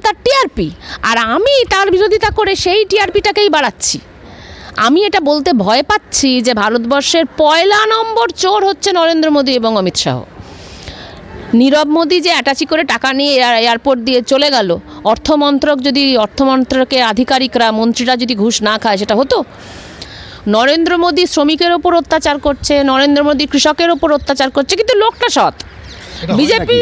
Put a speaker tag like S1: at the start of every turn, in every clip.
S1: তার টিআরপি, আর আমি তার বিরোধিতা করে সেই টিআরপিটাকেই বাড়াচ্ছি। আমি এটা বলতে ভয় পাচ্ছি যে ভারতবর্ষের পয়লা নম্বর চোর হচ্ছে নরেন্দ্র মোদী এবং অমিত শাহ। নীরব মোদী যে অ্যাটাচি করে টাকা নিয়ে এয়ারপোর্ট দিয়ে চলে গেল, অর্থমন্ত্রকের আধিকারিকরা, মন্ত্রীরা যদি ঘুষ না খায় সেটা হতো? নরেন্দ্র মোদী শ্রমিকের ওপর অত্যাচার করছে, নরেন্দ্র মোদী কৃষকের ওপর অত্যাচার করছে, কিন্তু লোকটা সৎ। বিজেপি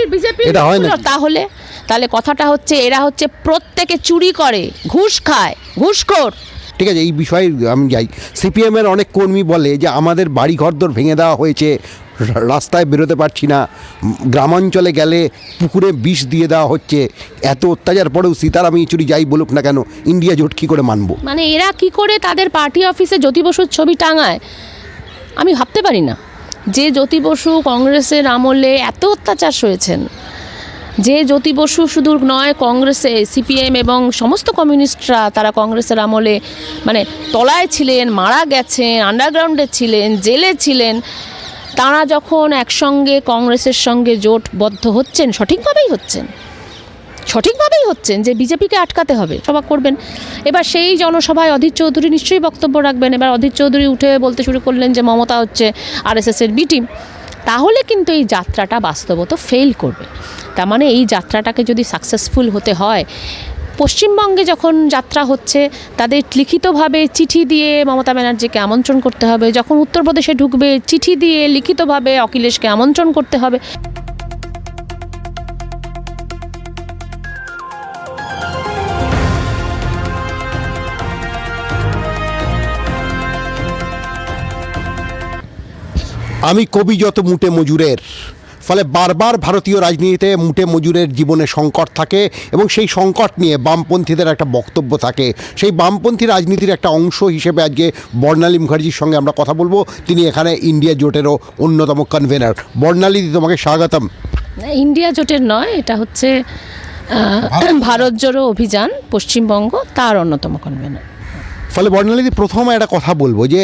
S1: তাহলে কথাটা হচ্ছে এরা হচ্ছে প্রত্যেকে চুরি করে, ঘুষ খায়, ঘুষখোর।
S2: ঠিক আছে, এই বিষয়ে আমি যাই। সিপিএমের অনেক কর্মী বলে যে আমাদের বাড়ি ঘরদোর ভেঙে দেওয়া হয়েছে, রাস্তায় বেরোতে পারছি না, গ্রামাঞ্চলে গেলে পুকুরে বিষ দিয়ে দেওয়া হচ্ছে, এত অত্যাচার পরেও সীতারাম ইয়েচুরি যাই বলুক না কেন, ইন্ডিয়া জোট কী করে মানবো?
S1: মানে এরা কি করে তাদের পার্টি অফিসে জ্যোতি বসুর ছবি টাঙায় আমি ভাবতে পারি না। যে জ্যোতি বসু কংগ্রেসের আমলে এত অত্যাচার সয়েছেন, যে জ্যোতি বসু শুধু নয়, কংগ্রেসে সিপিএম এবং সমস্ত কমিউনিস্টরা তারা কংগ্রেসের আমলে মানে তলায় ছিলেন, মারা গেছেন, আন্ডারগ্রাউন্ডে ছিলেন, জেলে ছিলেন, তারা যখন একসঙ্গে কংগ্রেসের সঙ্গে জোটবদ্ধ হচ্ছেন, সঠিকভাবেই হচ্ছেন যে বিজেপিকে আটকাতে হবে, সভা করবেন। এবার সেই জনসভায় অধীর চৌধুরী নিশ্চয়ই বক্তব্য রাখবেন। এবার অধীর চৌধুরী উঠে বলতে শুরু করলেন যে মমতা হচ্ছে আরএসএসের বি টিম। তাহলে কিন্তু এই যাত্রাটা বাস্তবত ফেল করবে। তার মানে এই যাত্রাটাকে যদি সাকসেসফুল হতে হয়, পশ্চিমবঙ্গে যখন যাত্রা হচ্ছে তাদের লিখিতভাবে চিঠি দিয়ে মমতা ব্যানার্জিকে আমন্ত্রণ করতে হবে, যখন উত্তরপ্রদেশে ঢুকবে চিঠি দিয়ে লিখিতভাবে অখিলেশকে আমন্ত্রণ করতে হবে।
S2: আমি কবি যত মুটে মজুরের, ফলে বারবার ভারতীয় রাজনীতিতে মুটে মজুরের জীবনে সংকট থাকে এবং সেই সংকট নিয়ে বামপন্থীদের একটা বক্তব্য থাকে। সেই বামপন্থী রাজনীতির একটা অংশ হিসেবে আজকে বর্ণালী মুখার্জির সঙ্গে আমরা কথা বলবো। তিনি এখানে ইন্ডিয়া জোটেরও অন্যতম কনভেনার। বর্ণালী, তোমাকে স্বাগতম।
S1: ইন্ডিয়া জোটের নয়, এটা হচ্ছে ভারত জোড়ো অভিযান পশ্চিমবঙ্গ, তার অন্যতম কনভেনার।
S2: ফলে বর্ণালীদি, প্রথমে একটা কথা বলবো যে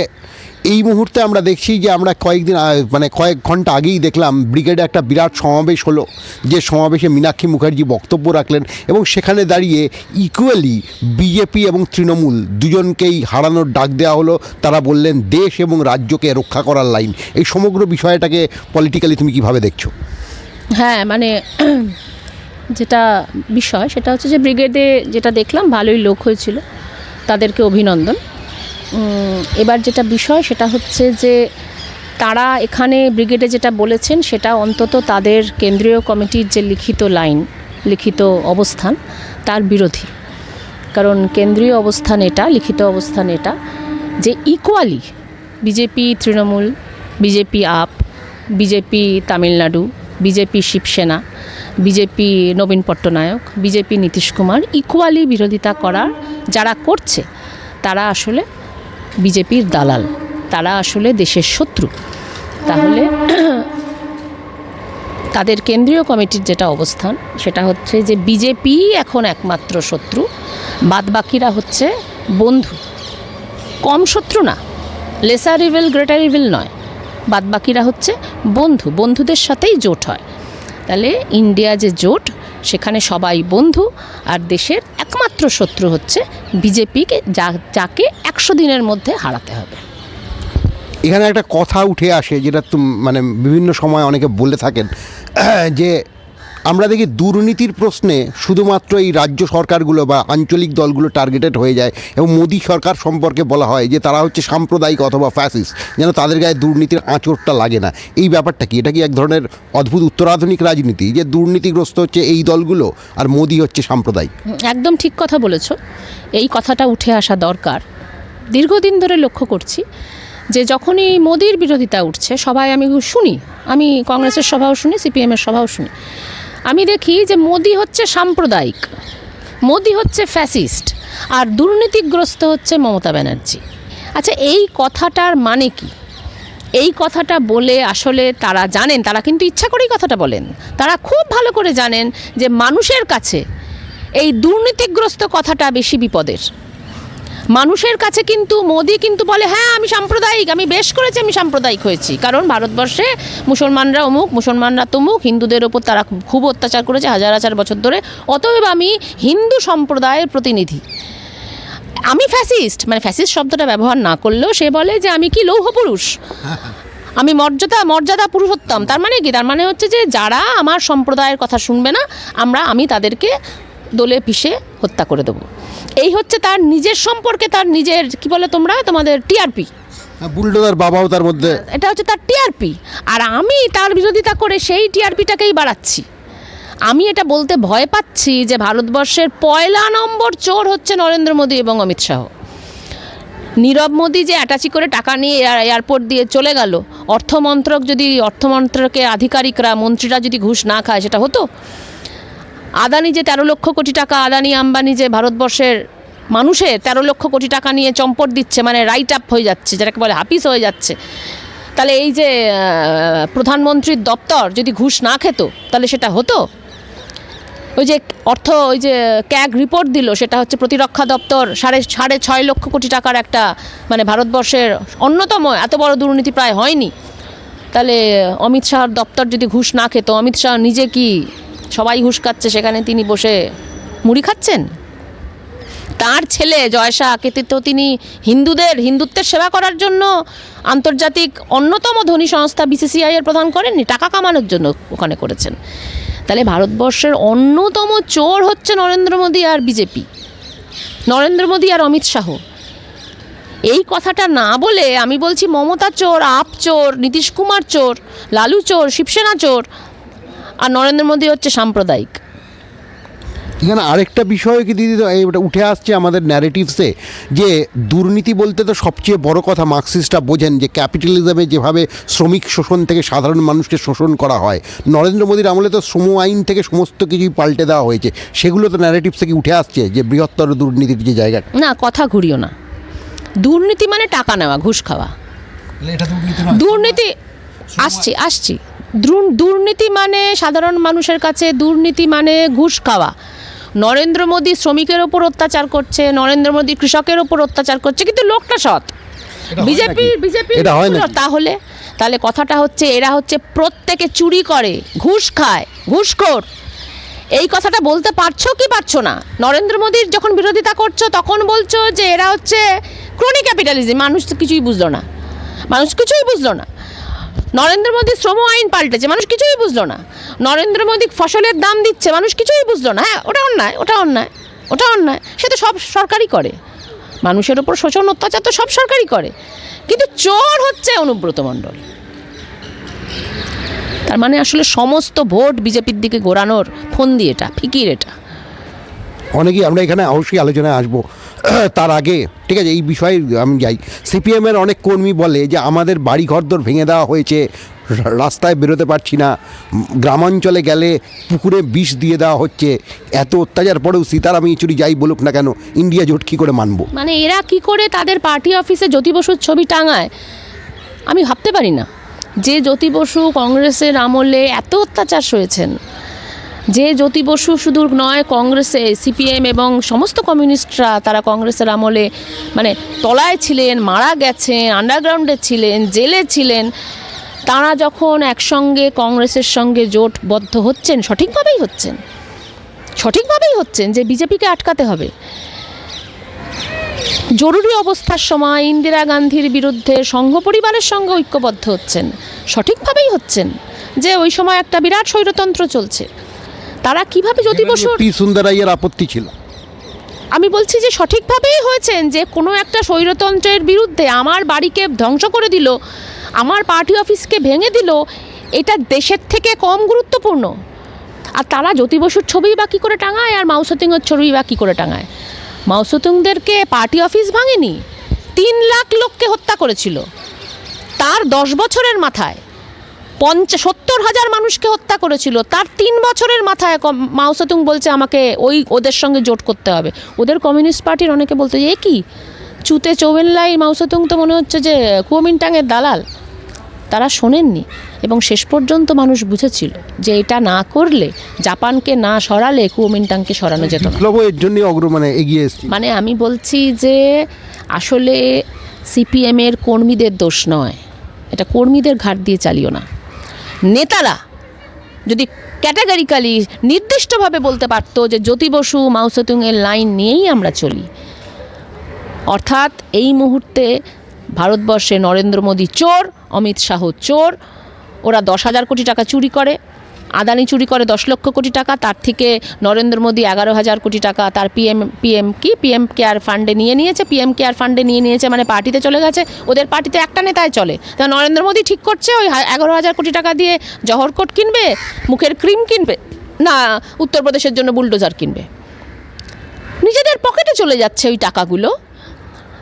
S2: এই মুহূর্তে আমরা দেখছি যে আমরা কয়েক ঘন্টা আগেই দেখলাম ব্রিগেডে একটা বিরাট সমাবেশ হলো, যে সমাবেশে মীনাক্ষী মুখার্জি বক্তব্য রাখলেন এবং সেখানে দাঁড়িয়ে ইকুয়ালি বিজেপি এবং তৃণমূল দুজনকেই হারানোর ডাক দেওয়া হলো। তারা বললেন দেশ এবং রাজ্যকে রক্ষা করার লাইন। এই সমগ্র বিষয়টাকে পলিটিক্যালি তুমি কিভাবে দেখছো?
S1: হ্যাঁ, মানে যেটা বিষয় সেটা হচ্ছে যে ব্রিগেডে যেটা দেখলাম ভালোই লোক হয়েছিল, তাদেরকে অভিনন্দন। এবার যেটা বিষয় সেটা হচ্ছে যে তারা এখানে ব্রিগেডে যেটা বলেছেন সেটা অন্তত তাদের কেন্দ্রীয় কমিটির যে লিখিত অবস্থান তার বিরোধী। কারণ কেন্দ্রীয় অবস্থান এটা, লিখিত অবস্থান এটা যে equally BJP Trinamool, BJP AAP, BJP Tamil Nadu, BJP Shiv Sena, BJP নবীন পট্টনায়ক, বিজেপি নীতিশ কুমার, ইকুয়ালি বিরোধিতা করার যারা করছে তারা আসলে বিজেপির দালাল, তারা আসলে দেশের শত্রু। তাহলে তাদের কেন্দ্রীয় কমিটির যেটা অবস্থান সেটা হচ্ছে যে বিজেপি এখন একমাত্র শত্রু, বাদবাকিরা হচ্ছে বন্ধু। কম শত্রু না, লেসার ইভিল গ্রেটার ইভিল নয়, বাদবাকিরা হচ্ছে বন্ধু, বন্ধুদের সাথেই জোট হয়। তাহলে ইন্ডিয়া যে জোট সেখানে সবাই বন্ধু, আর দেশের একমাত্র শত্রু হচ্ছে বিজেপিকে, যাকে 100 দিনের মধ্যে হারাতে হবে।
S2: এখানে একটা কথা উঠে আসে যেটা মানে বিভিন্ন সময় অনেকে বলে থাকেন যে আমরা দেখি দুর্নীতির প্রশ্নে শুধুমাত্র এই রাজ্য সরকারগুলো বা আঞ্চলিক দলগুলো টার্গেটেড হয়ে যায় এবং মোদী সরকার সম্পর্কে বলা হয় যে তারা হচ্ছে সাম্প্রদায়িক অথবা ফ্যাসিস্ট, যেন তাদের গায়ে দুর্নীতির আঁচড়টা লাগে না। এই ব্যাপারটা কি? এটা কি এক ধরনের অদ্ভুত উত্তরাধুনিক রাজনীতি যে দুর্নীতিগ্রস্ত হচ্ছে এই দলগুলো আর মোদী হচ্ছে সাম্প্রদায়িক? একদম
S1: ঠিক কথা বলেছ। এই কথাটা উঠে আসা দরকার। দীর্ঘদিন ধরে লক্ষ্য করছি যে যখনই মোদীর বিরোধিতা উঠছে সবাই আমি শুনি, আমি কংগ্রেসের সভাও শুনি, সিপিএমের সভাও শুনি, আমি দেখি যে মোদী হচ্ছে সাম্প্রদায়িক, মোদী হচ্ছে ফ্যাসিস্ট, আর দুর্নীতিগ্রস্ত হচ্ছে মমতা ব্যানার্জি। আচ্ছা, এই কথাটার মানে কি? এই কথাটা বলে আসলে তারা জানেন, তারা কিন্তু ইচ্ছা করেই কথাটা বলেন, তারা খুব ভালো করে জানেন যে মানুষের কাছে এই দুর্নীতিগ্রস্ত কথাটা বেশি বিপদের। মানুষের কাছে কিন্তু মোদি কিন্তু বলে হ্যাঁ আমি সাম্প্রদায়িক, আমি বেশ করেছি, আমি সাম্প্রদায়িক হয়েছি, কারণ ভারতবর্ষে মুসলমানরা অমুক, মুসলমানরা তমুক, হিন্দুদের ওপর তারা খুব অত্যাচার করেছে হাজার হাজার বছর ধরে, অতএব আমি হিন্দু সম্প্রদায়ের প্রতিনিধি। আমি ফ্যাসিস্ট, মানে ফ্যাসিস্ট শব্দটা ব্যবহার না করলেও সে বলে যে আমি কি লৌহ পুরুষ, আমি মর্যাদা পুরুষোত্তম। তার মানে কি? তার মানে হচ্ছে যে যারা আমার সম্প্রদায়ের কথা শুনবে না আমি তাদেরকে দোলে পিষে হত্যা করে দেবো। এই হচ্ছে তার নিজের সম্পর্কে, তার নিজের কি বলে তোমাদের টিআরপি,
S2: বুলডোজার বাবাও তার মধ্যে,
S1: এটা হচ্ছে তার টিআরপি। আর আমি তার বিরোধিতা করে সেই টিআরপিটাকেই বাড়াচ্ছি। আমি এটা বলতে ভয় পাচ্ছি যে ভারতবর্ষের পয়লা নম্বর চোর হচ্ছে নরেন্দ্র মোদী এবং অমিত শাহ। নীরব মোদী যে অ্যাটাচি করে টাকা নিয়ে এয়ারপোর্ট দিয়ে চলে গেল, অর্থমন্ত্রকের আধিকারিকরা, মন্ত্রীরা যদি ঘুষ না খায় সেটা হতো? আদানি যে 13 লক্ষ কোটি টাকা, আদানি আম্বানি যে ভারতবর্ষের মানুষের 13 লক্ষ কোটি টাকা নিয়ে চম্পট দিচ্ছে, মানে রাইট আপ হয়ে যাচ্ছে, যেটাকে বলে হাপিস হয়ে যাচ্ছে, তাহলে এই যে প্রধানমন্ত্রীর দপ্তর যদি ঘুষ না খেত তাহলে সেটা হতো? ওই যে ক্যাগ রিপোর্ট দিল, সেটা হচ্ছে প্রতিরক্ষা দপ্তর 6.5 লক্ষ কোটি টাকার একটা, মানে ভারতবর্ষের অন্যতম, এত বড় দুর্নীতি প্রায় হয়নি। তাহলে অমিত শাহর দপ্তর যদি ঘুষ না খেত, অমিত শাহ নিজে কি সবাই ঘুষ খাচ্ছে সেখানে তিনি বসে মুড়ি খাচ্ছেন? তার ছেলে জয় শাহকে তো তিনি হিন্দুত্বের সেবা করার জন্য আন্তর্জাতিক অন্যতম ধনী সংস্থা বিসিসিআই এর প্রধান করেননি, টাকা কামানোর জন্য ওখানে করেছেন। তাহলে ভারতবর্ষের অন্যতম চোর হচ্ছে নরেন্দ্র মোদী আর বিজেপি, নরেন্দ্র মোদী আর অমিত শাহ। এই কথাটা না বলে আমি বলছি মমতা চোর, আপ চোর, নীতিশ কুমার চোর, লালু চোর, শিবসেনা চোর, আর নরেন্দ্র মোদী হচ্ছে সাম্প্রদায়িক।
S2: এখানে আরেকটা বিষয় কি দিদি এটা উঠে আসছে আমাদের ন্যারেটিভসে, যে দুর্নীতি বলতে তো সবচেয়ে বড় কথা মার্কসিস্টরা বোঝেন যে ক্যাপিটালিজমে যেভাবে শ্রমিক শোষণ থেকে সাধারণ মানুষকে শোষণ করা হয়, নরেন্দ্র মোদীর আমলে তো শ্রম আইন থেকে সমস্ত কিছুই পাল্টে দেওয়া হয়েছে, সেগুলো তো ন্যারেটিভসে কি উঠে আসছে যে বৃহত্তর দুর্নীতির যে জায়গাটা?
S1: না, কথা ঘুরিও না। দুর্নীতি মানে টাকা নেওয়া, ঘুষ খাওয়া। দুর্নীতি আসছি দুর্নীতি মানে সাধারণ মানুষের কাছে দুর্নীতি মানে ঘুষ খাওয়া। নরেন্দ্র মোদী শ্রমিকের ওপর অত্যাচার করছে, নরেন্দ্র মোদী কৃষকের ওপর অত্যাচার করছে, কিন্তু লোকটা সৎ। বিজেপি তাহলে কথাটা হচ্ছে এরা হচ্ছে প্রত্যেকে চুরি করে, ঘুষ খায়, ঘুষখোর। এই কথাটা বলতে পারছো কি পারছো না? নরেন্দ্র মোদীর যখন বিরোধিতা করছো তখন বলছো যে এরা হচ্ছে ক্রনি ক্যাপিটালিজম, মানুষ কিছুই বুঝলো না। নরেন্দ্র মোদী শ্রম আইন পাল্টেছে, মানুষ কিছুই বুঝলো না। নরেন্দ্র মোদী ফসলের দাম দিচ্ছে, মানুষ কিছুই বুঝলো না। হ্যাঁ, ওটা অন্যায়, সে তো সব সরকারই করে, মানুষের ওপর শোষণ অত্যাচার তো সব সরকারই করে, কিন্তু চোর হচ্ছে অনুব্রত মণ্ডল। তার মানে আসলে সমস্ত ভোট বিজেপির দিকে ঘোরানোর ফন্দি এটা, ফিকির এটা।
S2: অনেকেই আমরা এখানে অবশ্যই আলোচনায় আসবো, তার আগে ঠিক আছে এই বিষয়ে আমি যাই। সিপিএমের অনেক কর্মী বলে যে আমাদের বাড়ি ঘরদোর ভেঙে দেওয়া হয়েছে, রাস্তায় বেরোতে পারছি না, গ্রামাঞ্চলে গেলে পুকুরে বিষ দিয়ে দেওয়া হচ্ছে, এত অত্যাচার পরেও সীতারাম ইয়েচুরি যাই বলুক না কেন ইন্ডিয়া জোট কী করে মানবো? মানে
S1: এরা কি করে তাদের পার্টি অফিসে জ্যোতি বসুর ছবি টাঙায় আমি ভাবতে পারি না। যে জ্যোতি বসু কংগ্রেসের আমলে এত অত্যাচার সয়েছেন, যে জ্যোতি বসু শুধু নয়, কংগ্রেসে সিপিএম এবং সমস্ত কমিউনিস্টরা তারা কংগ্রেসের আমলে মানে তলায় ছিলেন, মারা গেছেন, আন্ডারগ্রাউন্ডে ছিলেন, জেলে ছিলেন, তারা যখন একসঙ্গে কংগ্রেসের সঙ্গে জোটবদ্ধ হচ্ছেন, সঠিকভাবেই হচ্ছেন যে বিজেপিকে আটকাতে হবে। জরুরি অবস্থার সময় ইন্দিরা গান্ধীর বিরুদ্ধে সংঘ পরিবারের সঙ্গে ঐক্যবদ্ধ হচ্ছেন, সঠিকভাবেই হচ্ছেন যে ওই সময় একটা বিরাট স্বৈরতন্ত্র চলছে। তারা কিভাবে জ্যোতি বসুর
S2: পি সুন্দরাইয়ের আপত্তি ছিল,
S1: আমি বলছি যে সঠিকভাবেই হয়েছেন যে কোনো একটা স্বৈরতন্ত্রের বিরুদ্ধে আমার বাড়িকে ধ্বংস করে দিল, আমার পার্টি অফিসকে ভেঙে দিল, এটা দেশের থেকে কম গুরুত্বপূর্ণ? আর তারা জ্যোতি বসুর ছবি বা কী করে টাঙায়, আর মাও সেতুংয়ের ছবি বা কী করে টাঙায়? মাও সেতুংদেরকে পার্টি অফিস ভাঙেনি, 3 লাখ লোককে হত্যা করেছিল তার 10 বছরের মাথায়, 70,000 মানুষকে হত্যা করেছিল তার 3 বছরের মাথায়। মাও সেতুং বলছে আমাকে ওদের সঙ্গে জোট করতে হবে। ওদের কমিউনিস্ট পার্টির অনেকে বলতো যে কি চুতে চৌবেনলাই মাও সেতুং তো মনে হচ্ছে যে কুওমিন্টাংয়ের দালাল। তারা শোনেননি এবং শেষ পর্যন্ত মানুষ বুঝেছিল যে এটা না করলে, জাপানকে না সরালে কুওমিন্টাংকে সরানো যেত না।
S2: বিপ্লব এর জন্য এগিয়ে এসেছে।
S1: মানে আমি বলছি যে আসলে সিপিএমের কর্মীদের দোষ নয়, এটা কর্মীদের ঘাট দিয়ে চালিও না। নেতারা যদি ক্যাটাগরিক্যালি নির্দিষ্টভাবে বলতে পারতো যে জ্যোতি বসু মাও সেতুংয়ের লাইন নিয়েই আমরা চলি, অর্থাৎ এই মুহূর্তে ভারতবর্ষে নরেন্দ্র মোদী চোর, অমিত শাহ চোর, ওরা 10,000 কোটি টাকা চুরি করে, আদানি চুরি করে 10 লক্ষ কোটি টাকা, তার থেকে নরেন্দ্র মোদী 11,000 কোটি টাকা তার পিএম কেয়ার ফান্ডে নিয়েছে। পিএম কেয়ার ফান্ডে নিয়েছে মানে পার্টিতে চলে গেছে, ওদের পার্টিতে একটা নেতায় চলে। তা নরেন্দ্র মোদী ঠিক করছে ওই 11,000 কোটি টাকা দিয়ে জহরকোট কিনবে, মুখের ক্রিম কিনবে, না উত্তরপ্রদেশের জন্য বুলডোজার কিনবে। নিজেদের পকেটে চলে যাচ্ছে ওই টাকাগুলো।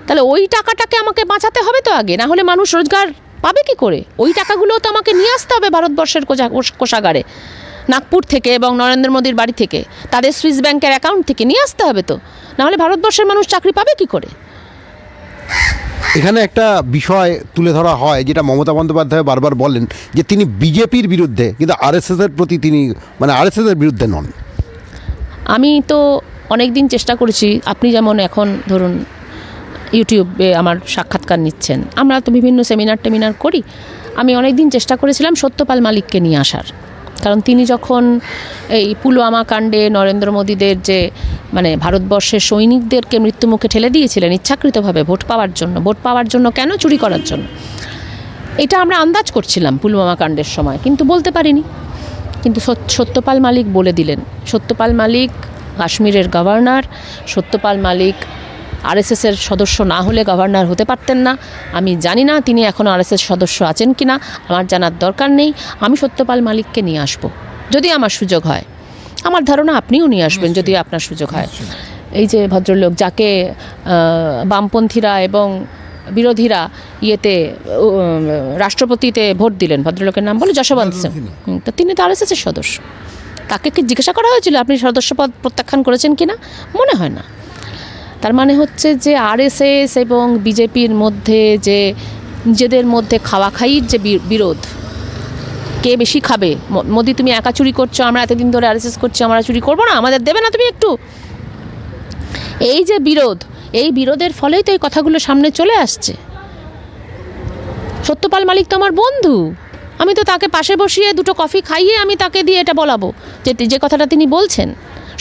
S1: তাহলে ওই টাকাটাকে আমাকে বাঁচাতে হবে তো আগে, না হলে মানুষ রোজগার পাবে কি করে? ওই টাকাগুলো তো আমাকে নিয়ে আসতে হবে ভারতবর্ষের কোষাগারে, নাগপুর থেকে এবং নরেন্দ্র মোদীর বাড়ি থেকে, তাদের সুইস ব্যাংকের অ্যাকাউন্ট থেকে নিয়ে আসতে হবে তো, না হলে ভারতবর্ষের মানুষ চাকরি পাবে কি করে?
S2: এখানে একটা বিষয় তুলে ধরা হয় যেটা মমতা বন্দ্যোপাধ্যায় বারবার বলেন, যে তিনি বিজেপির বিরুদ্ধে, কিন্তু আরএসএসের প্রতি তিনি আরএসএসের বিরুদ্ধে নন।
S1: আমি তো অনেক দিন চেষ্টা করেছি, আপনি যেমন এখন ধরুন ইউটিউবে আমার সাক্ষাৎকার নিচ্ছেন, আমরা তো বিভিন্ন সেমিনার করি। আমি অনেক দিন চেষ্টা করেছিলাম সত্যপাল মালিককে নিয়ে আসার, কারণ তিনি যখন এই পুলওয়ামা কাণ্ডে নরেন্দ্র মোদীদের যে ভারতবর্ষের সৈনিকদেরকে মৃত্যুমুখে ঠেলে দিয়েছিলেন ইচ্ছাকৃতভাবে ভোট পাওয়ার জন্য কেন? চুরি করার জন্য। এটা আমরা আন্দাজ করছিলাম পুলওয়ামা কাণ্ডের সময়, কিন্তু বলতে পারিনি। কিন্তু সত্যপাল মালিক বলে দিলেন। সত্যপাল মালিক কাশ্মীরের গভর্নর, সত্যপাল মালিক আরএসএসের সদস্য না হলে গভর্নর হতে পারতেন না। আমি জানি না তিনি এখনও আরএসএস সদস্য আছেন কি না, আমার জানার দরকার নেই। আমি সত্যপাল মালিককে নিয়ে আসব যদি আমার সুযোগ হয়। আমার ধারণা আপনিও নিয়ে আসবেন যদি আপনার সুযোগ হয়। এই যে ভদ্রলোক যাকে বামপন্থীরা এবং বিরোধীরা রাষ্ট্রপতিতে ভোট দিলেন, ভদ্রলোকের নাম বলে যশবন্ত সিং, তো তিনি তো আরএসএসের সদস্য। তাকে কি জিজ্ঞাসা করা হয়েছিল আপনি সদস্যপদ প্রত্যাখ্যান করেছেন কিনা? মনে হয় না। তার মানে হচ্ছে যে আরএসএস এবং বিজেপির মধ্যে যে নিজেদের মধ্যে খাওয়াখাইয়ের যে বিরোধ, কে বেশি খাবে? মোদি তুমি একা চুরি করছো, আমরা এতদিন ধরে আরএসএস করছি, আমরা চুরি করবো না, আমাদের দেবে না তুমি একটু? এই যে বিরোধ, এই বিরোধের ফলেই তো এই কথাগুলো সামনে চলে আসছে। সত্যপাল মালিক তো আমার বন্ধু, আমি তো তাকে পাশে বসিয়ে দুটো কফি খাইয়ে আমি তাকে দিয়ে এটা বলাবো যে কথাটা তিনি বলছেন।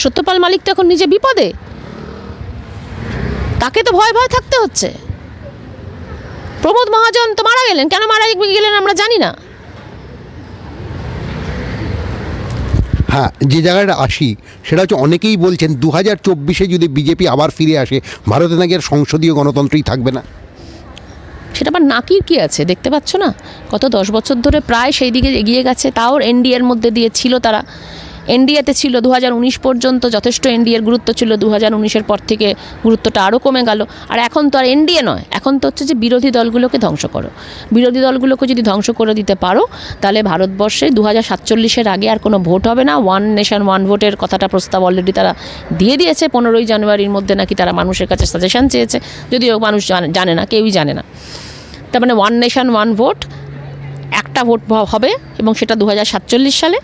S1: সত্যপাল মালিক তো এখন নিজে বিপদে, তাকে তো ভয় থাকতে হচ্ছে। প্রমোদ মহাজন তো মারা গেলেন, কেন মারা গেলেন আমরা জানি না।
S2: হ্যাঁ, যে জায়গাটা আসি সেটা হচ্ছে অনেকেই বলছেন 2024-এ যদি বিজেপি আবার ফিরে আসে, ভারতে নাকি আর সংসদীয় গণতন্ত্রই থাকবে না।
S1: সেটা আবার নাকির কি আছে, দেখতে পাচ্ছ না? গত 10 বছর ধরে প্রায় সেই দিকে এগিয়ে গেছে। তাও এনডিএর মধ্যে দিয়ে ছিল, তারা এনডিএতে ছিল 2019 পর্যন্ত, যথেষ্ট এনডিএর গুরুত্ব ছিল। 2019-এর পর থেকে গুরুত্বটা আরও কমে গেল। আর এখন তো আর এনডিএ নয়, এখন তো হচ্ছে যে বিরোধী দলগুলোকে ধ্বংস করো। বিরোধী দলগুলোকে যদি ধ্বংস করে দিতে পারো, তাহলে ভারতবর্ষে 2047-এর আগে আর কোনো ভোট হবে না। ওয়ান নেশন ওয়ান ভোটের কথাটা প্রস্তাব অলরেডি তারা দিয়ে দিয়েছে। 15ই জানুয়ারির মধ্যে নাকি তারা মানুষের কাছে সাজেশন চেয়েছে, যদিও মানুষ জানে না, কেউই জানে না। তার মানে ওয়ান নেশন ওয়ান ভোট, একটা ভোট হবে এবং সেটা 2047 সালে,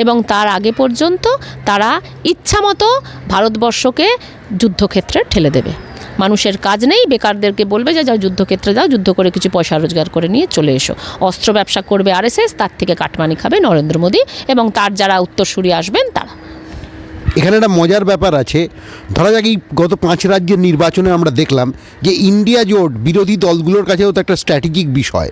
S1: এবং তার আগে পর্যন্ত তারা ইচ্ছামতো ভারতবর্ষকে যুদ্ধক্ষেত্রে ঠেলে দেবে। মানুষের কাজ নেই, বেকারদেরকে বলবে যে যাও যুদ্ধক্ষেত্রে যাও, যুদ্ধ করে কিছু পয়সা রোজগার করে নিয়ে চলে এসো। অস্ত্র ব্যবসা করবে আরএসএস, তার থেকে কাটমানি খাবে নরেন্দ্র মোদী এবং তার যারা উত্তরসূরি আসবেন তারা।
S2: এখানে একটা মজার ব্যাপার আছে। ধরা যাক এই গত 5 রাজ্যের নির্বাচনে আমরা দেখলাম যে ইন্ডিয়া জোট বিরোধী দলগুলোর কাছেও তো একটা স্ট্র্যাটেজিক বিষয়।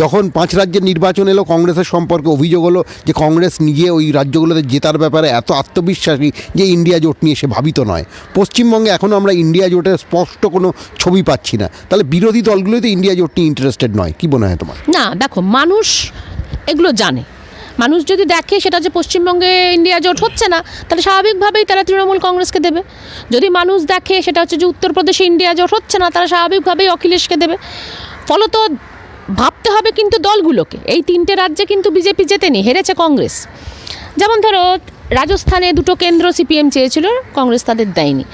S2: যখন 5 রাজ্যের নির্বাচন এলো, কংগ্রেসের সম্পর্কে অভিযোগ হলো যে কংগ্রেস নিজে ওই রাজ্যগুলোতে জেতার ব্যাপারে এত আত্মবিশ্বাসী যে ইন্ডিয়া জোট নিয়ে সে ভাবিত নয়। পশ্চিমবঙ্গে এখনও আমরা ইন্ডিয়া জোটের স্পষ্ট কোনো ছবি পাচ্ছি না। তাহলে বিরোধী দলগুলোই তো ইন্ডিয়া জোট নিয়ে ইন্টারেস্টেড নয়, কি মনে হয় তোমার?
S1: না, দেখো, মানুষ এগুলো জানে। মানুষ যদি দেখে সেটা যে পশ্চিমবঙ্গে ইন্ডিয়া জোট হচ্ছে না, তাহলে স্বাভাবিকভাবেই তারা তৃণমূল কংগ্রেসকে দেবে। যদি মানুষ দেখে সেটা হচ্ছে যে উত্তরপ্রদেশে ইন্ডিয়া জোট হচ্ছে না, তারা স্বাভাবিকভাবেই অখিলেশকে দেবে। ফলত ভাবতে হবে কিন্তু দলগুলোকে, এই 3টে রাজ্যে কিন্তু বিজেপি জেতেনি, হেরেছে কংগ্রেস। যেমন ধরো রাজস্থানে দুটো কেন্দ্র সিপিএম চেয়েছিল, কংগ্রেস তাদের দেয়নি।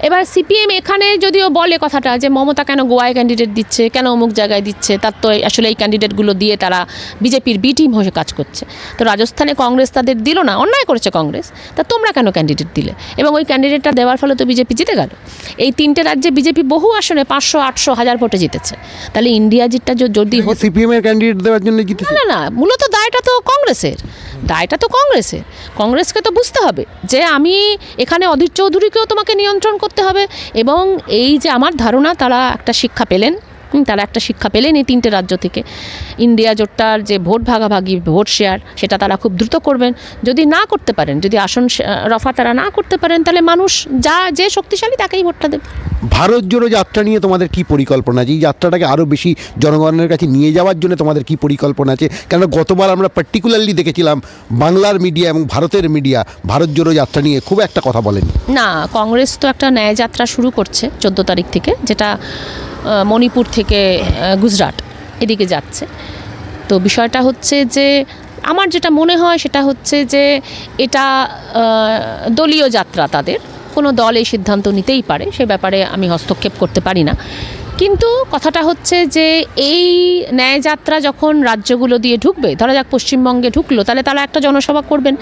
S1: এবার সিপিএম এখানে যদিও বলে কথাটা যে মমতা কেন গোয়ায় ক্যান্ডিডেট দিচ্ছে, কেন অমুক জায়গায় দিচ্ছে, তার তো আসলে এই ক্যান্ডিডেটগুলো দিয়ে তারা বিজেপির বি টিম হয়ে কাজ করছে। তো রাজস্থানে কংগ্রেস তাদের দিল না, অন্যায় করেছে কংগ্রেস, তা তোমরা কেন ক্যান্ডিডেট দিলে? এবং ওই ক্যান্ডিডেটটা দেওয়ার ফলে তো বিজেপি জিতে গেল। এই তিনটে রাজ্যে বিজেপি বহু আসনে 500, 800, 1000 ভোটে জিতেছে। তাহলে ইন্ডিয়া জিতটা যদি হতো,
S2: সিপিএম এর ক্যান্ডিডেট দেওয়ার জন্য জিতেছে?
S1: না না, মূলত দায়টা তো কংগ্রেসের, কংগ্রেসকে তো বুঝতে হবে যে আমি এখানে অধীর চৌধুরীকেও তোমাকে নিয়ন্ত্রণ করতে হবে। এবং এই যে আমার ধারণা তারা একটা শিক্ষা পেলেন, এই তিনটে রাজ্য থেকে। ইন্ডিয়া জোটটার যে ভোট ভাগাভাগি, ভোট শেয়ার, সেটা তারা খুব দ্রুত করবেন। যদি না করতে পারেন, যদি আসন রফা তারা না করতে পারেন, তাহলে মানুষ যে শক্তিশালী তাকেই ভোটটা দেবে।
S2: ভারত জোড়ো যাত্রা নিয়ে তোমাদের কি পরিকল্পনা আছে? এই যাত্রাটাকে আরও বেশি জনগণের কাছে নিয়ে যাওয়ার জন্য তোমাদের কি পরিকল্পনা আছে? কেননা গতবার আমরা পার্টিকুলারলি দেখেছিলাম বাংলার মিডিয়া এবং ভারতের মিডিয়া ভারত জোড়ো যাত্রা নিয়ে খুব একটা কথা বলেনি।
S1: না, কংগ্রেস তো একটা ন্যায় যাত্রা শুরু করছে 14 তারিখ থেকে, যেটা মণিপুর থেকে গুজরাট এদিকে যাচ্ছে। তো বিষয়টা হচ্ছে যে আমার যেটা মনে হয় সেটা হচ্ছে যে এটা দলীয় যাত্রা, তাদের কোনো দল এই সিদ্ধান্ত নিতেই পারে, সে ব্যাপারে আমি হস্তক্ষেপ করতে পারি না। কিন্তু কথাটা হচ্ছে যে এই ন্যায়যাত্রা যখন রাজ্যগুলো দিয়ে ঢুকবে, ধরা যাক পশ্চিমবঙ্গে ঢুকলো, তাহলে তারা একটা জনসভা করবেন।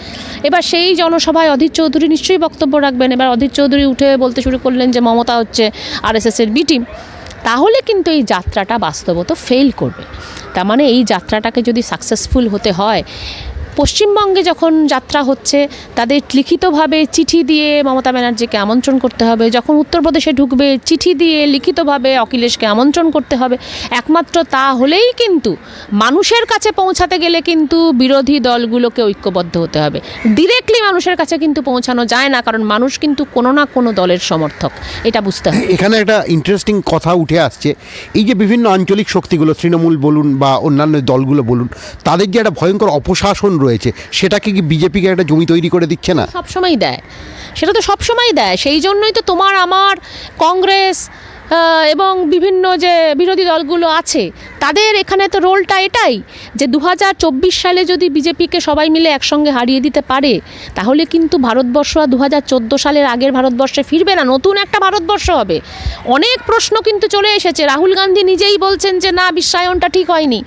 S1: এবার সেই জনসভায় অধীর চৌধুরী নিশ্চয়ই বক্তব্য রাখবেন। এবার অধীর চৌধুরী উঠে বলতে শুরু করলেন যে মমতা হচ্ছে আরএসএসের বি টিম, তাহলে কিন্তু এই যাত্রাটা বাস্তবত ফেল করবে। তার মানে এই যাত্রাটাকে যদি সাকসেসফুল হতে হয়, পশ্চিমবঙ্গে যখন যাত্রা হচ্ছে তাদের লিখিতভাবে চিঠি দিয়ে মমতা ব্যানার্জিকে আমন্ত্রণ করতে হবে, যখন উত্তরপ্রদেশে ঢুকবে চিঠি দিয়ে লিখিতভাবে অখিলেশকে আমন্ত্রণ করতে হবে। একমাত্র তা হলেই কিন্তু মানুষের কাছে পৌঁছাতে গেলে কিন্তু বিরোধী দলগুলোকে ঐক্যবদ্ধ হতে হবে। ডিরেক্টলি মানুষের কাছে কিন্তু পৌঁছানো যায় না, কারণ মানুষ কিন্তু কোনো না কোনো দলের সমর্থক, এটা বুঝতে হবে।
S2: এখানে একটা ইন্টারেস্টিং কথা উঠে আসছে, এই যে বিভিন্ন আঞ্চলিক শক্তিগুলো, তৃণমূল বলুন বা অন্যান্য দলগুলো বলুন, তাদের যে একটা ভয়ঙ্কর অপশাসন রয়েছে, সেটাকে কি বিজেপিকে একটা জমি তৈরি করে দিচ্ছে না?
S1: সবসময় দেয়, সেটা তো সবসময় দেয়। সেই জন্যই তো তোমার আমার কংগ্রেস এবং বিভিন্ন যে বিরোধী দলগুলো আছে তাদের এখানে তো রোলটা এটাই যে 2024 সালে যদি বিজেপিকে সবাই মিলে একসঙ্গে হারিয়ে দিতে পারে, তাহলে কিন্তু ভারতবর্ষ আর 2014 সালের আগের ভারতবর্ষে ফিরবে না, নতুন একটা ভারতবর্ষ হবে। অনেক প্রশ্ন কিন্তু চলে এসেছে। রাহুল গান্ধী নিজেই বলছেন যে না, বিশ্বায়নটা ঠিক হয়নি।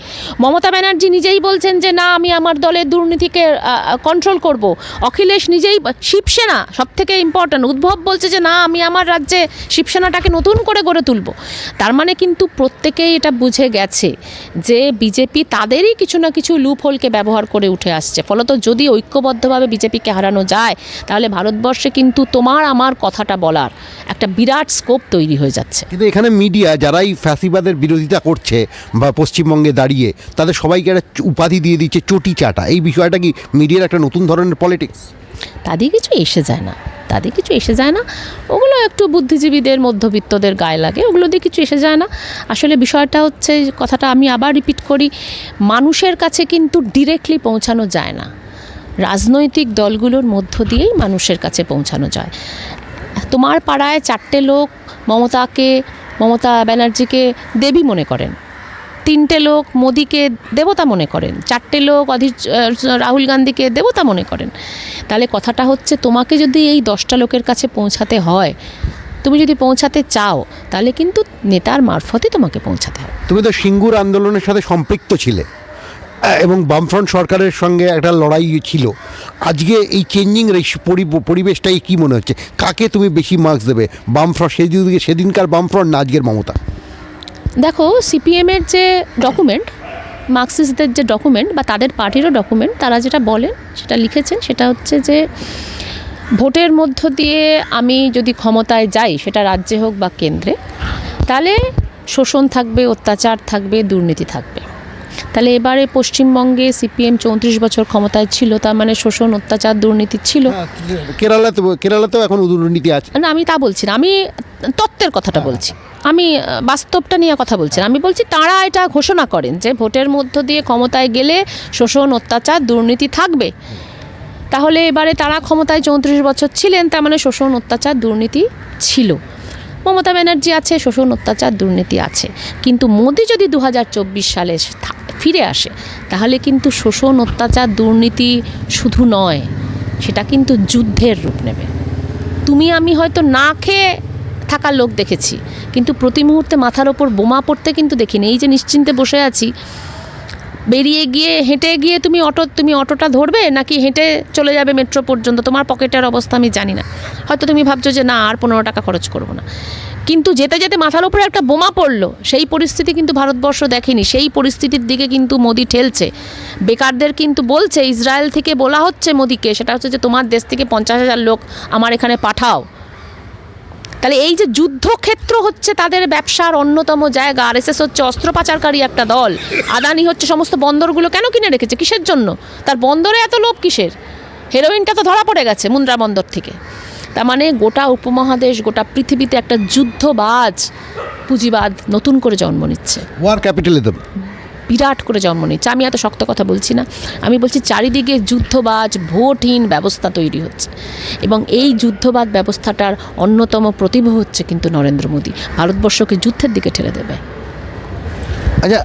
S1: মমতা ব্যানার্জি নিজেই বলছেন যে না, আমি আমার দলের দুর্নীতিকে কন্ট্রোল করব। অখিলেশ নিজেই, শিবসেনা সবথেকে ইম্পর্ট্যান্ট, উদ্ভব বলছে যে না, আমি আমার রাজ্যে শিবসেনাটাকে নতুন করে গড়ে তুলব। তার মানে কিন্তু প্রত্যেকেই এটা বুঝে গেছে যে বিজেপি তাদেরই কিছু না কিছু লুপহোলকে ব্যবহার করে উঠে আসছে। ফলত যদি ঐক্যবদ্ধভাবে বিজেপিকে হারানো যায়, তাহলে ভারতবর্ষে কিন্তু তোমার আমার কথাটা বলার একটা বিরাট স্কোপ তৈরি হয়ে যাচ্ছে।
S2: কিন্তু এখানে মিডিয়া যারাই ফ্যাসিবাদের বিরোধিতা করছে বা পশ্চিমবঙ্গে দাঁড়িয়ে, তাদের সবাইকে একটা উপাধি দিয়ে দিচ্ছে চটি চাটা। এই বিষয়টা কি মিডিয়ার একটা নতুন ধরনের পলিটিক্স?
S1: তাদের কিছু এসে যায় না, ওগুলো একটু বুদ্ধিজীবীদের, মধ্যবিত্তদের গায়ে লাগে, ওগুলো দিয়ে কিছু এসে যায় না। আসলে বিষয়টা হচ্ছে, কথাটা আমি আবার রিপিট করি, মানুষের কাছে কিন্তু ডিরেক্টলি পৌঁছানো যায় না, রাজনৈতিক দলগুলোর মধ্য দিয়েই মানুষের কাছে পৌঁছানো যায়। তোমার পাড়ায় 4টে লোক মমতা ব্যানার্জিকে দেবী মনে করেন, 3টে লোক মোদিকে দেবতা মনে করেন, 4টে লোক রাহুল গান্ধীকে দেবতা মনে করেন। তাহলে কথাটা হচ্ছে, তোমাকে যদি এই 10টা লোকের কাছে পৌঁছাতে হয়, তুমি যদি পৌঁছাতে চাও, তাহলে কিন্তু নেতার মারফতই তোমাকে পৌঁছাতে হবে।
S2: তুমি তো সিঙ্গুর আন্দোলনের সাথে সম্পৃক্ত ছিলে এবং বামফ্রন্ট সরকারের সঙ্গে একটা লড়াই ছিল। আজকে এই চেঞ্জিং পরিবেশটাই কি মনে হচ্ছে? কাকে তুমি বেশি মার্কস দেবে, বামফ্রন্ট সেদিনকার বামফ্রন্ট না আজকের মমতা?
S1: দেখো, সিপিএমের যে ডকুমেন্ট, মার্কসিস্টদের যে ডকুমেন্ট বা তাদের পার্টিরও ডকুমেন্ট, তারা যেটা বলেন সেটা লিখেছেন, সেটা হচ্ছে যে ভোটের মধ্য দিয়ে আমি যদি ক্ষমতায় যাই, সেটা রাজ্যে হোক বা কেন্দ্রে, তাহলে শোষণ থাকবে, অত্যাচার থাকবে, দুর্নীতি থাকবে। তাহলে এবারে পশ্চিমবঙ্গে সিপিএম 34 বছর ক্ষমতায় ছিল, তার মানে শোষণ, অত্যাচার, দুর্নীতি ছিল।
S2: কেরালাতেও এখন দুর্নীতি আছে
S1: না, আমি তা বলছি না, আমি তত্ত্বের কথাটা বলছি, আমি বাস্তবটা নিয়ে কথা বলছি না। আমি বলছি তারা এটা ঘোষণা করেন যে ভোটের মধ্য দিয়ে ক্ষমতায় গেলে শোষণ, অত্যাচার, দুর্নীতি থাকবে। তাহলে এবারে তারা ক্ষমতায় 34 বছর ছিলেন, তার মানে শোষণ, অত্যাচার, দুর্নীতি ছিল। মমতা ব্যানার্জি আছে, শোষণ, অত্যাচার, দুর্নীতি আছে। কিন্তু মোদি যদি 2024 সালে ফিরে আসে, তাহলে কিন্তু শোষণ, অত্যাচার, দুর্নীতি শুধু নয়, সেটা কিন্তু যুদ্ধের রূপ নেবে। তুমি আমি হয়তো না খেয়ে থাকার লোক দেখেছি, কিন্তু প্রতি মুহূর্তে মাথার ওপর বোমা পড়তে কিন্তু দেখিনি। এই যে নিশ্চিন্তে বসে আছি, বেরিয়ে গিয়ে হেঁটে গিয়ে তুমি অটোটা ধরবে নাকি হেঁটে চলে যাবে মেট্রো পর্যন্ত, তোমার পকেটের অবস্থা আমি জানি না। হয়তো তুমি ভাবছো যে না, আর 15 টাকা খরচ করবো না, কিন্তু যেতে যেতে মাথার উপরে একটা বোমা পড়লো। সেই পরিস্থিতি কিন্তু ভারতবর্ষ দেখেনি। সেই পরিস্থিতির দিকে কিন্তু মোদি ঠেলছে। বেকারদের কিন্তু বলছে, ইসরায়েল থেকে বলা হচ্ছে মোদিকে, সেটা হচ্ছে যে তোমার দেশ থেকে 50,000 লোক আমার এখানে পাঠাও। তাহলে এই যে যুদ্ধক্ষেত্র হচ্ছে তাদের ব্যবসার অন্যতম জায়গা। আরএসএস হচ্ছে অস্ত্র পাচারকারী একটা দল। আদানি হচ্ছে সমস্ত বন্দরগুলো কেন কিনে রেখেছে, কিসের জন্য? তার বন্দরে এত লোভ কিসের? হেরোইনটা তো ধরা পড়ে গেছে মুন্দ্রা বন্দর থেকে। তার মানে গোটা উপমহাদেশ, গোটা পৃথিবীতে একটা যুদ্ধবাজ পুঁজিবাদ নতুন করে জন্ম নিচ্ছে,
S2: ওয়ার ক্যাপিটালিজম
S1: বিরাট করে জন্ম নিচ্ছে। আমি এত শক্ত কথা বলছি না, আমি বলছি চারিদিকে যুদ্ধবাজ ভোটহীন ব্যবস্থা তৈরি হচ্ছে, এবং এই যুদ্ধবাদ ব্যবস্থাটার অন্যতম প্রতিভা হচ্ছে কিন্তু নরেন্দ্র মোদী। ভারতবর্ষকে যুদ্ধের দিকে ঠেলে দেবে।
S2: আচ্ছা,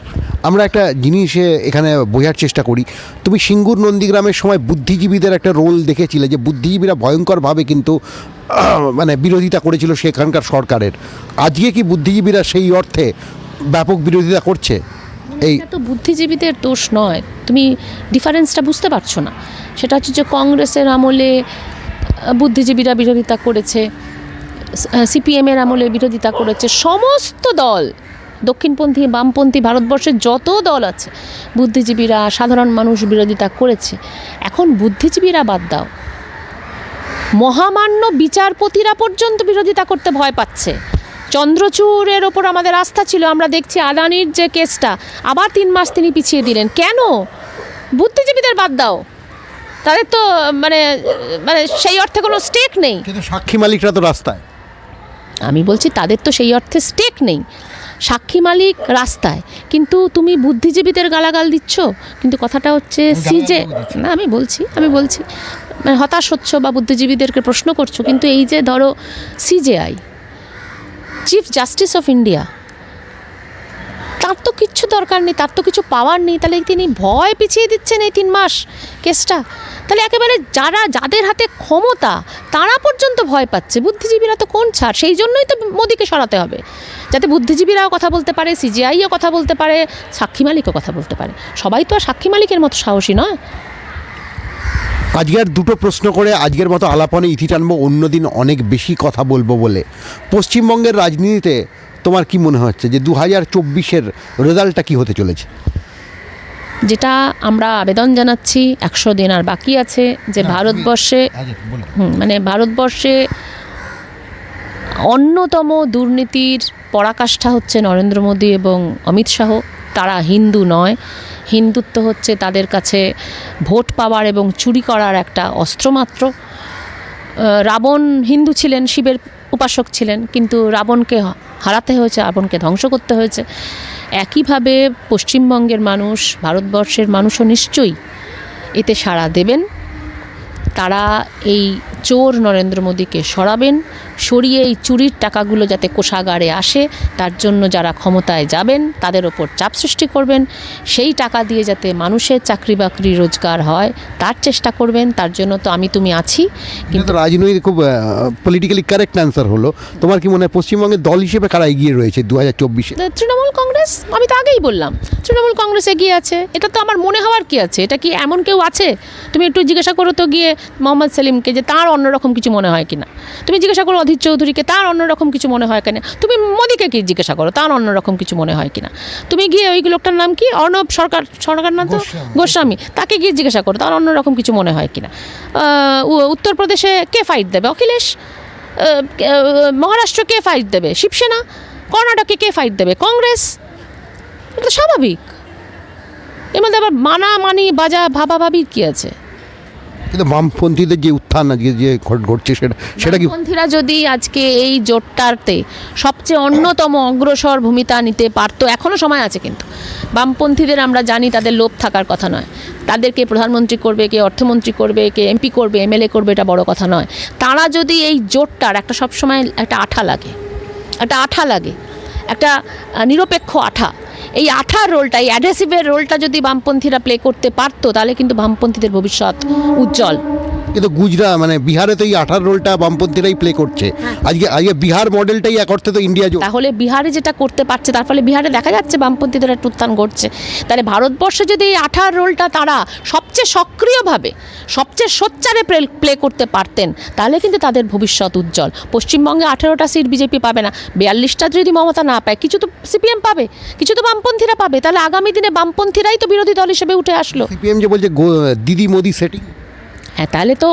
S2: আমরা একটা জিনিস এখানে বোঝার চেষ্টা করি। তুমি সিঙ্গুর নন্দীগ্রামের সময় বুদ্ধিজীবীদের একটা রোল দেখেছিলে, যে বুদ্ধিজীবীরা ভয়ঙ্করভাবে কিন্তু মানে বিরোধিতা করেছিল সেখানকার সরকারের। আজকে কি বুদ্ধিজীবীরা সেই অর্থে ব্যাপক বিরোধিতা করছে? এই
S1: এটা তো বুদ্ধিজীবীদের দোষ নয়, তুমি ডিফারেন্সটা বুঝতে পারছো না। সেটা হচ্ছে যে কংগ্রেসের আমলে বুদ্ধিজীবীরা বিরোধিতা করেছে, সিপিএমের আমলে বিরোধিতা করেছে, সমস্ত দল, দক্ষিণপন্থী বামপন্থী ভারতবর্ষের যত দল আছে, বুদ্ধিজীবীরা, সাধারণ মানুষ বিরোধিতা করেছে। এখন বুদ্ধিজীবীরা বাদ দাও, মহামান্য বিচারপতিরা পর্যন্ত বিরোধিতা করতে ভয় পাচ্ছে। চন্দ্রচূড়ের ওপর আমাদের আস্থা ছিল, আমরা দেখছি আদানির যে কেসটা আবার 3 মাস তিনি পিছিয়ে দিলেন। কেন? বুদ্ধিজীবীদের বাদ দাও, তাদের তো মানে মানে সেই অর্থে কোনো স্টেক নেই।
S2: কিন্তু সাক্ষী মালিকরা তো রাস্তায়।
S1: আমি বলছি তাদের তো সেই অর্থে স্টেক নেই, সাক্ষী মালিক রাস্তায়, কিন্তু তুমি বুদ্ধিজীবীদের গালাগাল দিচ্ছ। কিন্তু কথাটা হচ্ছে সিজে না, আমি বলছি মানে হতাশ হচ্ছ বা বুদ্ধিজীবীদেরকে প্রশ্ন করছো, কিন্তু এই যে ধরো CJI, chief justice of India, তার তো কিচ্ছু দরকার নেই, তার তো কিছু পাওয়ার নেই, তাহলে তিনি ভয় পিছিয়ে দিচ্ছেন এই 3 মাস কেসটা। তাহলে একেবারে যাদের হাতে ক্ষমতা তারা পর্যন্ত ভয় পাচ্ছে, বুদ্ধিজীবীরা তো কোন ছাড়? সেই জন্যই তো মোদিকে সরাতে হবে, যাতে বুদ্ধিজীবীরাও কথা বলতে পারে, সিজিআইও কথা বলতে পারে, সাক্ষী মালিকও কথা বলতে পারে। সবাই তো আর সাক্ষী মালিকের মতো সাহসী নয়।
S2: আজকের দুটো প্রশ্ন করে আজকের মতো আলাপনে ইতি টানবো, অন্যদিন অনেক বেশি কথা বলবো বলে। পশ্চিমবঙ্গের রাজনীতিতে তোমার কি মনে হচ্ছে যে 2024-এর রেজাল্টটা কি হতে চলেছে?
S1: যেটা আমরা আবেদন জানাচ্ছি, 100 দিন আর বাকি আছে, যে ভারতবর্ষে মানে ভারতবর্ষে অন্যতম দুর্নীতির পরাকাষ্ঠা হচ্ছে নরেন্দ্র মোদী এবং অমিত শাহ। তারা হিন্দু নয়, হিন্দুত্ব হচ্ছে তাদের কাছে ভোট পাওয়ার এবং চুরি করার একটা অস্ত্রমাত্র। রাবণ হিন্দু ছিলেন, শিবের উপাসক ছিলেন, কিন্তু রাবণকে হারাতে হয়েছে, রাবণকে ধ্বংস করতে হয়েছে। একইভাবে পশ্চিমবঙ্গের মানুষ, ভারতবর্ষের মানুষও নিশ্চয়ই এতে সাড়া দেবেন। তারা এই চোর নরেন্দ্র মোদীকে সরাবেন, সরিয়ে এই চুরির টাকাগুলো যাতে কোষাগারে আসে তার জন্য যারা ক্ষমতায় যাবেন তাদের ওপর চাপ সৃষ্টি করবেন। সেই টাকা দিয়ে যাতে মানুষের চাকরি বাকরি রোজগার হয় তার চেষ্টা করবেন। তার জন্য তো আমি তুমি আছি।
S2: কিন্তু রাজনৈতিক খুব পলিটিক্যালি কারেক্ট অ্যান্সার হলো। তোমার কি মনে হয় পশ্চিমবঙ্গের দল হিসেবে কারা এগিয়ে রয়েছে 2024-এ?
S1: তৃণমূল কংগ্রেস, আমি তো আগেই বললাম তৃণমূল কংগ্রেস এগিয়ে আছে। এটা তো আমার মনে হওয়ার কি আছে? এটা কি এমন কেউ আছে? তুমি একটু জিজ্ঞাসা করো তো গিয়ে মোহাম্মদ সেলিমকে যে তার অন্যরকম কিছু মনে হয় কিনা। তুমি জিজ্ঞাসা করো অধীর চৌধুরীকে, তার অন্যরকম কিছু মনে হয় কিনা। তুমি মোদিকে কি জিজ্ঞাসা করো, তার অন্যরকম কিছু মনে হয় কিনা। তুমি গিয়ে ওই লোকটার নাম কি, অর্ণব সরকার না তো গোস্বামী, তাকে গিয়ে জিজ্ঞাসা করো তার অন্যরকম কিছু মনে হয় কিনা। উত্তরপ্রদেশে কে ফাইট দেবে? অখিলেশ। মহারাষ্ট্র কে ফাইট দেবে? শিবসেনা। কর্ণাটকে কে ফাইট দেবে? কংগ্রেস। এটা তো স্বাভাবিক। এর মধ্যে আবার মানামানি বাজা ভাবাভাবির কী আছে?
S2: কিন্তু বামপন্থীদের যে উত্থান আজকে যে ঘটছে সেটা কি?
S1: বামপন্থীরা যদি আজকে এই জোটটাতে সবচেয়ে অন্যতম অগ্রসর ভূমিকা নিতে পারতো, এখনও সময় আছে। কিন্তু বামপন্থীদের আমরা জানি তাদের লোভ থাকার কথা নয়। তাদেরকে প্রধানমন্ত্রী করবে, কে অর্থমন্ত্রী করবে, কে এমপি করবে, এমএলএ করবে, এটা বড় কথা নয়। তারা যদি এই জোটটার একটা সবসময় একটা আঠা লাগে, একটা নিরপেক্ষ আঠা, এই আঠার রোলটা, এই অ্যাডহেসিভের রোলটা যদি বামপন্থীরা প্লে করতে পারতো তাহলে কিন্তু বামপন্থীদের ভবিষ্যৎ উজ্জ্বল।
S2: কিন্তু গুজরাট মানে বিহারে তো এই 18 রোলটা বামপন্থীরাই প্লে করছে। আজকে বিহার মডেলটাই এক অর্থে তো ইন্ডিয়া জোট।
S1: তাহলে বিহারে যেটা করতে পারছে তার ফলে বিহারে দেখা যাচ্ছে বামপন্থীদের একটা উত্থান ঘটছে। তাহলে ভারতবর্ষে যদি এই 18 রোলটা তারা সবচেয়ে সক্রিয়ভাবে সবচেয়ে সোচ্চারে প্লে করতে পারতেন তাহলে কিন্তু তাদের ভবিষ্যৎ উজ্জ্বল। পশ্চিমবঙ্গে 18টা সিট বিজেপি পাবে না, 42টা যদি মমতা না পায় কিছু তো সিপিএম পাবে, কিছু তো বামপন্থীরা পাবে। তাহলে আগামী দিনে বামপন্থীরাই তো বিরোধী দল হিসেবে উঠে আসলো।
S2: সিপিএম যে বলছে দিদি মোদি সেটিং,
S1: হ্যাঁ তাহলে তো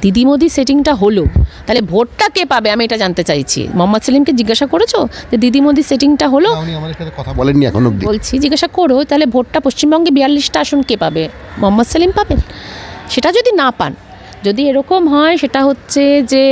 S1: দিদি মোদি সেটিংটা হলো, তাহলে ভোটটা কে পাবে আমি এটা জানতে চাইছি। মোহাম্মদ সেলিমকে জিজ্ঞাসা করেছো যে দিদি মোদি সেটিংটা হলো?
S2: উনি আমাদের সাথে কথা বলেননি এখন অবধি।
S1: বলছি জিজ্ঞাসা করো, তাহলে ভোটটা পশ্চিমবঙ্গে 42টা আসন কে পাবে? মোহাম্মদ সেলিম পাবেন? সেটা যদি না পান, যদি এরকম হয় সেটা হচ্ছে যে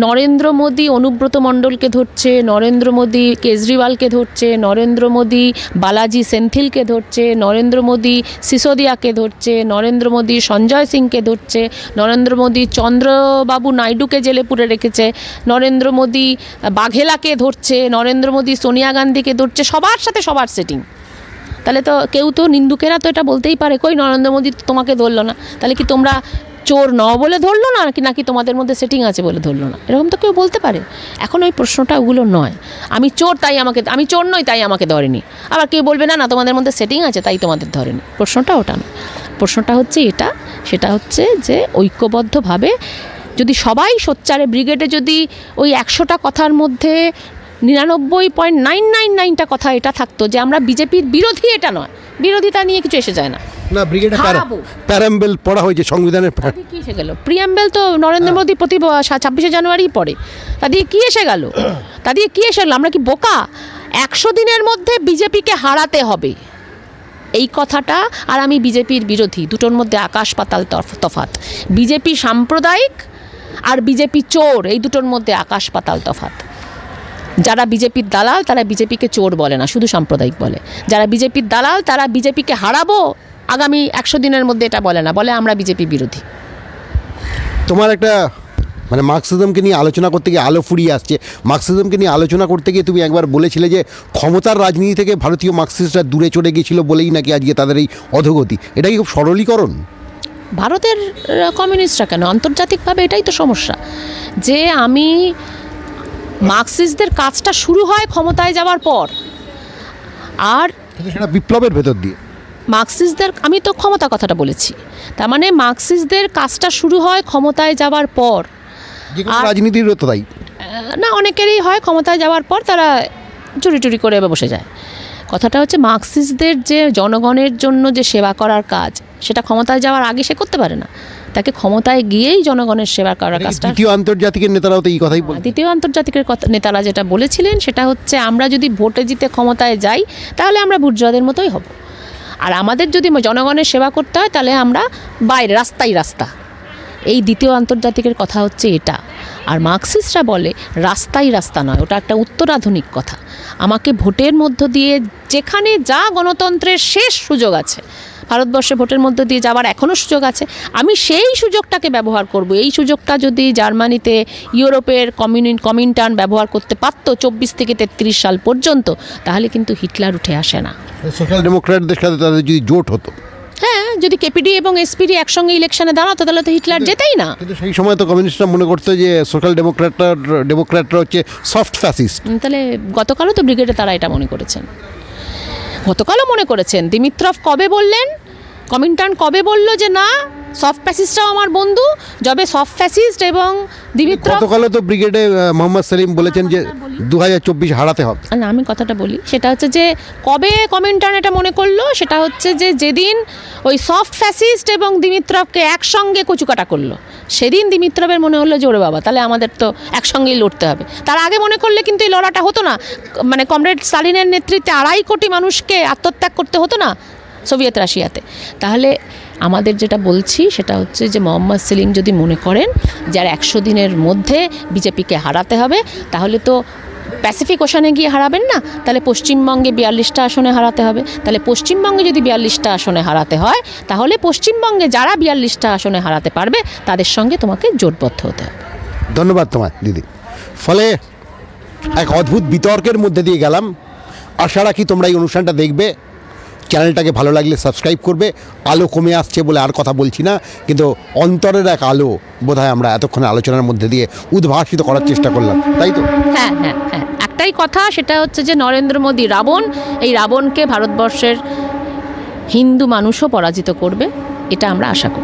S1: নরেন্দ্র মোদী অনুব্রত মণ্ডলকে ধরছে, নরেন্দ্র মোদী কেজরিওয়ালকে ধরছে, নরেন্দ্র মোদী বালাজি সেন্থিলকে ধরছে, নরেন্দ্র মোদী সিসোদিয়াকে ধরছে, নরেন্দ্র মোদী সঞ্জয় সিংকে ধরছে, নরেন্দ্র মোদী চন্দ্রবাবু নাইডুকে জেলে পুরে রেখেছে, নরেন্দ্র মোদী বাঘেলাকে ধরছে, নরেন্দ্র মোদী সোনিয়া গান্ধীকে ধরছে, সবার সাথে সবার সেটিং। তাহলে তো কেউ তো নিন্দুকেরা তো এটা বলতেই পারে, কই নরেন্দ্র মোদী তোমাকে ধরলো না, তাহলে কি তোমরা চোর নও বলে ধরলো না, নাকি তোমাদের মধ্যে সেটিং আছে বলে ধরলো না? এরকম তো কেউ বলতে পারে। এখন ওই প্রশ্নটা ওগুলো নয়, আমি চোর তাই আমি চোর নই তাই আমাকে ধরেনি, আবার কেউ বলবে না তোমাদের মধ্যে সেটিং আছে তাই তোমাদের ধরেনি। প্রশ্নটা ওটা না, প্রশ্নটা হচ্ছে এটা, সেটা হচ্ছে যে ঐক্যবদ্ধভাবে যদি সবাই সোচ্চারে ব্রিগেডে যদি ওই 100টা কথার মধ্যে 99.999টা কথা এটা থাকতো যে আমরা বিজেপির বিরোধী, এটা নয়, বিরোধিতা নিয়ে কিছু এসে যায় না।
S2: না ব্রিগেডে
S1: হারাবো।
S2: প্যারাম্বেল পড়া হয়েছে সংবিধানের।
S1: কি এসে গেল? প্রিয়াম্বেল তো নরেন্দ্র মোদী প্রতি 26শে জানুয়ারি পড়ে, তা দিয়ে কি এসে গেল? তা দিয়ে কি এসে গেল? আমরা কি বোকা? 100 দিনের মধ্যে বিজেপিকে হারাতে হবে এই কথাটা, আর আমি বিজেপির বিরোধী, দুটোর মধ্যে আকাশ পাতাল তফাৎ। বিজেপি সাম্প্রদায়িক আর বিজেপি চোর, এই দুটোর মধ্যে আকাশ পাতাল তফাৎ। যারা বিজেপির দালাল তারা বিজেপিকে চোর বলে না, শুধু সাম্প্রদায়িক বলে। যারা বিজেপির দালাল তারা বিজেপিকে হারাবো আগামী 100 দিনের মধ্যে এটা বলে না, বলে আমরা বিজেপি বিরোধী।
S2: তোমার একটা মানে মার্কসিজমকে নিয়ে আলোচনা করতে গিয়ে আলো ফুরিয়ে আসছে। মার্কসিজমকে নিয়ে আলোচনা করতে গিয়ে তুমি একবার বলেছিলে যে ক্ষমতার রাজনীতি থেকে ভারতীয় মার্কসিস্টরা দূরে চলে গিয়েছিল বলেই নাকি আজকে তাদের এই অধোগতি। এটা কি খুব সরলীকরণ?
S1: ভারতের কমিউনিস্টরা কেন, আন্তর্জাতিকভাবে এটাই তো সমস্যা, যে আমি মার্কসিস্টদের কাজটা শুরু হয় ক্ষমতায় যাওয়ার পর, আর
S2: সেটা বিপ্লবের ভেতর দিয়ে।
S1: মার্কসিস্টদের, আমি তো ক্ষমতা কথাটা বলেছি, তার মানে মার্কসিস্টদের কাজটা শুরু হয় ক্ষমতায় যাওয়ার পর।
S2: যে কোনো রাজনীতির তো তাই
S1: না, অনেকেরই হয় ক্ষমতায় যাওয়ার পর তারা চুরি চুরি করে বসে যায়। কথাটা হচ্ছে মার্কসিস্টদের যে জনগণের জন্য যে সেবা করার কাজ, সেটা ক্ষমতায় যাওয়ার আগে সে করতে পারে না, তাকে ক্ষমতায় গিয়েই জনগণের সেবা করার কাজটা।
S2: দ্বিতীয় আন্তর্জাতিকের নেতারাও তো এই কথাই বলে।
S1: দ্বিতীয় আন্তর্জাতিকের নেতারা যেটা বলেছিলেন সেটা হচ্ছে আমরা যদি ভোটে জিতে ক্ষমতায় যাই তাহলে আমরা বুর্জোয়াদের মতোই হব, আর আমাদের যদি জনগণের সেবা করতে হয় তাহলে আমরা বাইরে রাস্তা। এই দ্বিতীয় আন্তর্জাতিকের কথা হচ্ছে এটা। আর মার্কসিস্টরা বলে রাস্তা নয়, ওটা একটা উত্তরাধুনিক কথা। আমাকে ভোটের মধ্য দিয়ে যেখানে যা গণতন্ত্রের শেষ সুযোগ আছে, ভারতবর্ষে ভোটের মধ্য দিয়ে যাওয়ার এখনও সুযোগ আছে, আমি সেই সুযোগটাকে ব্যবহার করব। এই সুযোগটা যদি জার্মানিতে ইউরোপের কমিনটার্ন ব্যবহার করতে পারত 24 থেকে 33 সাল পর্যন্ত, তাহলে কিন্তু হিটলার উঠে আসে না।
S2: সোশ্যাল ডেমোক্র্যাটদের সাথে তাদের যদি জোট হতো,
S1: হ্যাঁ, যদি কেপিডি এবং এসপিডি একসঙ্গে ইলেকশনে দাঁড়াতো তাহলে তো হিটলার যেতেই না।
S2: কিন্তু সেই সময় তো কমিউনিস্টরা মনে করতো যে সোশ্যাল ডেমোক্র্যাটরা হচ্ছে সফট ফ্যাসিস্ট।
S1: তাহলে গতকালও তো ব্রিগেডে তারা এটা মনে করেছেন, গতকালও মনে করেছেন। দিমিত্রভ কবে বললেন, কমিনটার্ন কবে বলল যে না সফট ফ্যাসিস্টরাও আমার বন্ধু, যবে সফট ফ্যাসিস্ট এবং দিমিত্রভ।
S2: গতকালও তো ব্রিগেডে মোহাম্মদ সেলিম বলেছেন যে 2024 হারাতে হবে।
S1: না, আমি কথাটা বলি, সেটা হচ্ছে যে কবে কমিনটার্ন এটা মনে করলো, সেটা হচ্ছে যে যেদিন ওই সফট ফ্যাসিস্ট এবং দিমিত্রভকে একসঙ্গে কচুকাটা করলো, সেদিন দিমিত্রভের মনে হলো যে ওরে বাবা, তাহলে আমাদের তো একসঙ্গেই লড়তে হবে। তার আগে মনে করলে কিন্তু এই লড়াটা হতো না, মানে কমরেড স্টালিনের নেতৃত্বে 2.5 কোটি মানুষকে আত্মত্যাগ করতে হতো না সোভিয়েত রাশিয়াতে। তাহলে আমাদের যেটা বলছি সেটা হচ্ছে যে মোহাম্মদ সেলিম যদি মনে করেন যে আর 100 দিনের মধ্যে বিজেপিকে হারাতে হবে, তাহলে তো প্যাসিফিক ওশানে গিয়ে হারাবেন না, তাহলে পশ্চিমবঙ্গে 42টা আসনে হারাতে হবে। তাহলে পশ্চিমবঙ্গে যদি 42টা আসনে হারাতে হয়, তাহলে পশ্চিমবঙ্গে যারা 42টা আসনে হারাতে পারবে তাদের সঙ্গে তোমাকে জোটবদ্ধ হতে হবে।
S2: ধন্যবাদ তোমার দিদি। ফলে এক অদ্ভুত বিতর্কের মধ্যে দিয়ে গেলাম। আশা রাখি তোমরা এই অনুষ্ঠানটা দেখবে। চ্যানেলটাকে ভালো লাগলে সাবস্ক্রাইব করবে। আলো কমে আসছে বলে আর কথা বলছি না, কিন্তু অন্তরের এক আলো বোধহয় আমরা এতক্ষণ আলোচনার মধ্যে দিয়ে উদ্ভাসিত করার চেষ্টা করলাম, তাই তো?
S1: হ্যাঁ হ্যাঁ হ্যাঁ, একটাই কথা, সেটা হচ্ছে যে নরেন্দ্র মোদী রাবণ, এই রাবণকে ভারতবর্ষের হিন্দু মানুষও পরাজিত করবে, এটা আমরা আশা করি।